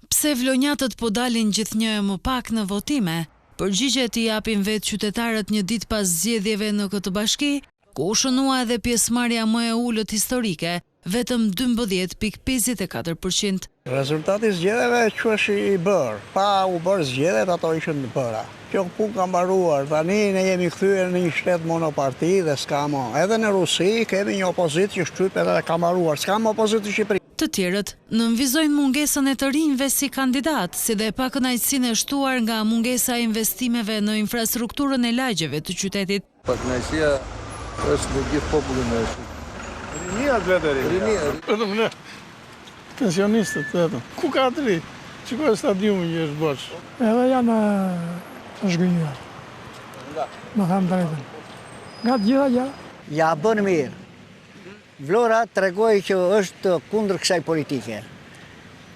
Pse vlonjatët po dalin gjithnjë e më pak në votime? Përgjigjet i japin vetë qytetarët një ditë pas zgjedhjeve në këtë bashki, ku u shënua edhe pjesëmarrja më e ulët historike, vetëm 12.54%. Rezultati zgjedhjeve që i bërë, pa u bërë zgjedhjet ato ishin të bëra. Kjo punë ka mbaruar, tani ne jemi kthyer në një shtet monoparti dhe s'ka më. Edhe në Rusi kemi një opozitë që shtyp edhe ka mbaruar, s'ka më opozitë në Shqipëri. Të tjerët nënvizojnë mungesën e të rinjve si kandidat, si dhe pakënaqësinë e shtuar nga mungesa e investimeve në infrastrukturën e lagjeve të qytetit. Pakënaqësia është në gjithë popullin e Shqipërisë. Rinia vetë rinia. Vetëm ne pensionistët vetëm. Ku ka të ri? Çikoj stadiumi që është bosh. Edhe janë të zhgënjur. Më tham drejtën. Nga të gjitha ja. Ja bën mirë. Vlora tregoi që është kundër kësaj politike.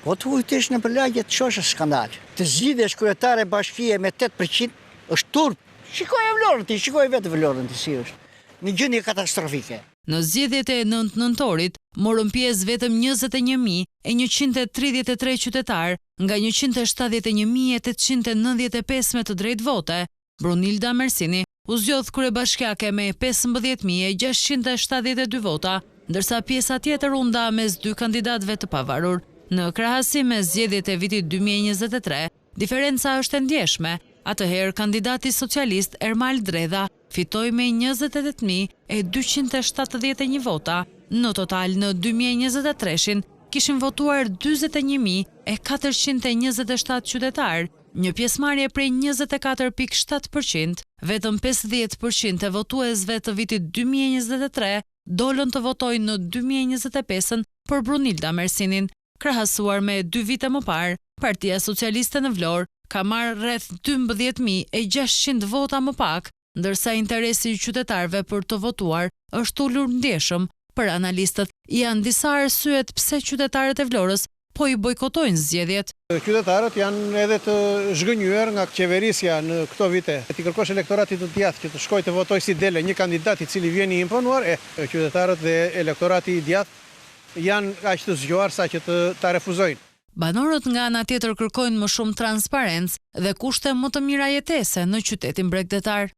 Po të vujtish në përlagje të shoshë skandal. Të zgjidhesh kryetare bashkie me 8% është turp. Shikoj Vlorën ti, shikoj vetë Vlorën ti si është. Një gjendje katastrofike. Në zgjedhjet e 9 nëntorit, morën pjesë vetëm 21.133 qytetar nga 171.895 me të drejtë vote. Brunilda Mersini u zgjodh kryebashkiake me 15.672 vota, ndërsa pjesa tjetër u nda mes dy kandidatëve të pavarur. Në krahasim me zgjedhjet e vitit 2023, diferenca është e ndjeshme. Atëherë kandidati socialist Ermal Dredha fitoi me 28.271 vota. Në total në 2023 kishin votuar 41.427 qytetar, një pjesëmarrje prej 24.7%, vetëm 50% e votuesve të vitit 2023 dolën të votojnë në 2025 për Brunilda Mersinin. Krahasuar me 2 vite më parë, Partia Socialiste në Vlorë ka marrë rreth 12.600 vota më pak, ndërsa interesi i qytetarëve për të votuar është ulur ndjeshëm. Për analistët, janë disa arsyet pse qytetarët e Vlorës po i bojkotojnë zgjedhjet. Qytetarët janë edhe të zhgënjur nga qeverisja në këto vite. Ti kërkosh elektoratit të djathtë që të shkojë të votojë si dele një kandidat i cili vjen i imponuar, qytetarët dhe elektorati i djathtë janë aq të zgjuar sa që ta refuzojnë. Banorët nga ana tjetër kërkojnë më shumë transparencë dhe kushte më të mira jetese në qytetin bregdetar.